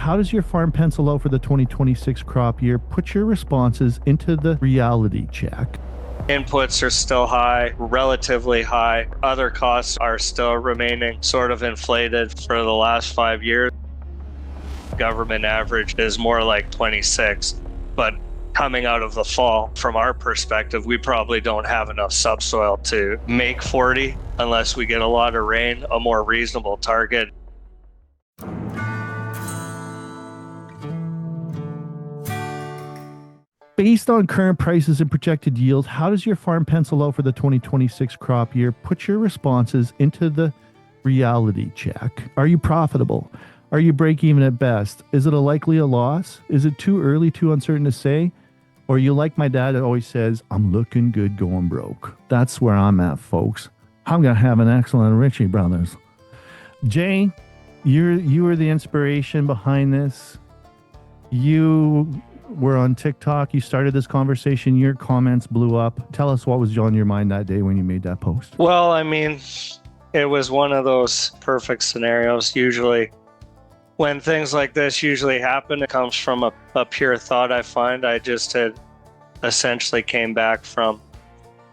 how does your farm pencil out for the 2026 crop year? Put your responses into the reality check. Inputs are still high, relatively high. Other costs are still remaining sort of inflated for the last 5 years. Government average is more like 26, but coming out of the fall, from our perspective, we probably don't have enough subsoil to make 40 unless we get a lot of rain, a more reasonable target. Based on current prices and projected yield, how does your farm pencil out for the 2026 crop year? Put your responses into the reality check. Are you profitable? Are you break even at best? Is it a loss? Is it too early, too uncertain to say? Or you like my dad that always says, I'm looking good going broke. That's where I'm at, folks. I'm going to have an excellent Ritchie Brothers. Jay, you were the inspiration behind this. You were on TikTok. You started this conversation. Your comments blew up. Tell us what was on your mind that day when you made that post. Well, I mean, it was one of those perfect scenarios. Usually when things like this usually happen, it comes from a pure thought, I find. I just had essentially came back from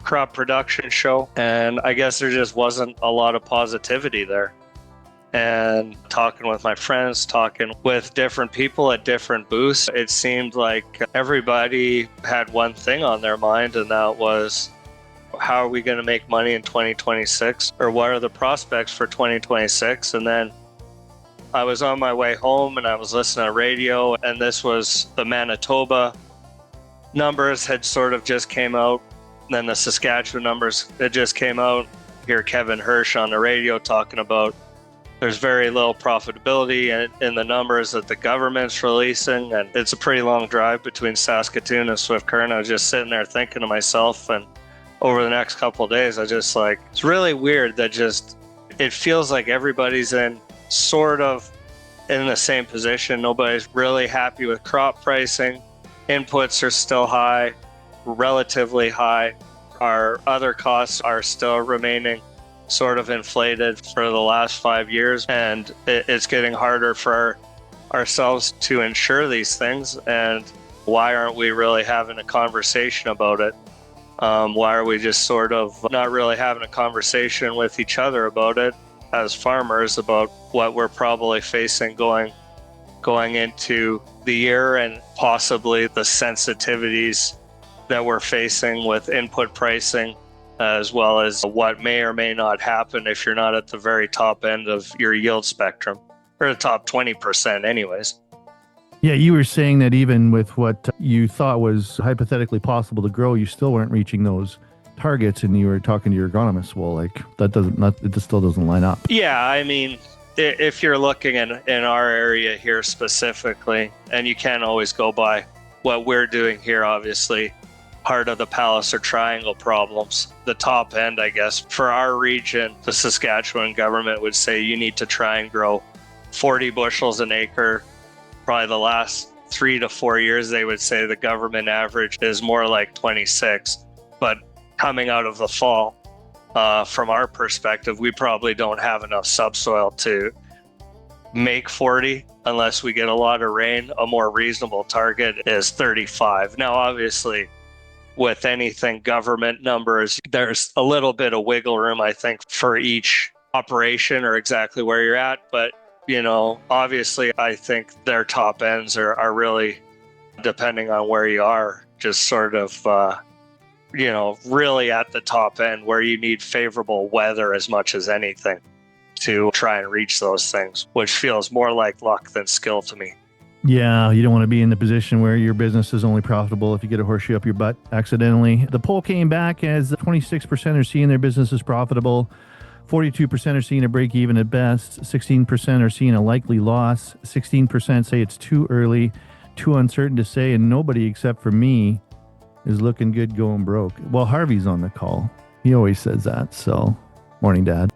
crop production show, and I guess there just wasn't a lot of positivity there. And talking with my friends, talking with different people at different booths, it seemed like everybody had one thing on their mind, and that was, how are we going to make money in 2026? Or what are the prospects for 2026? And then I was on my way home and I was listening to radio, and this was the Manitoba numbers had sort of just came out. Then the Saskatchewan numbers that just came out. Hear Kevin Hirsch on the radio talking about there's very little profitability in the numbers that the government's releasing, and it's a pretty long drive between Saskatoon and Swift Current. I was just sitting there thinking to myself, and over the next couple of days, I just it's really weird that it feels like everybody's sort of in the same position. Nobody's really happy with crop pricing. Inputs are still high, relatively high. Our other costs are still remaining sort of inflated for the last 5 years, and it's getting harder for ourselves to ensure these things. And why aren't we really having a conversation about it? Why are we just sort of not really having a conversation with each other about it as farmers, about what we're probably facing going into the year, and possibly the sensitivities that we're facing with input pricing, as well as what may or may not happen if you're not at the very top end of your yield spectrum, or the top 20% anyways. Yeah, you were saying that even with what you thought was hypothetically possible to grow, you still weren't reaching those targets, and you were talking to your agronomist. Well, it still doesn't line up. Yeah, I mean, if you're looking in our area here specifically, and you can't always go by what we're doing here, obviously, part of the Palliser Triangle problems. The top end, I guess, for our region, the Saskatchewan government would say you need to try and grow 40 bushels an acre. Probably the last 3 to 4 years, they would say the government average is more like 26. But coming out of the fall, from our perspective, we probably don't have enough subsoil to make 40 unless we get a lot of rain. A more reasonable target is 35. Now, obviously, with anything government numbers, there's a little bit of wiggle room, I think, for each operation or exactly where you're at. But, obviously, I think their top ends are really, depending on where you are, just sort of, really at the top end where you need favorable weather as much as anything to try and reach those things, which feels more like luck than skill to me. Yeah, you don't want to be in the position where your business is only profitable if you get a horseshoe up your butt accidentally. The poll came back as 26% are seeing their business as profitable, 42% are seeing a break even at best, 16% are seeing a likely loss, 16% say it's too early, too uncertain to say, and nobody except for me is looking good going broke. Well, Harvey's on the call. He always says that, so morning, Dad.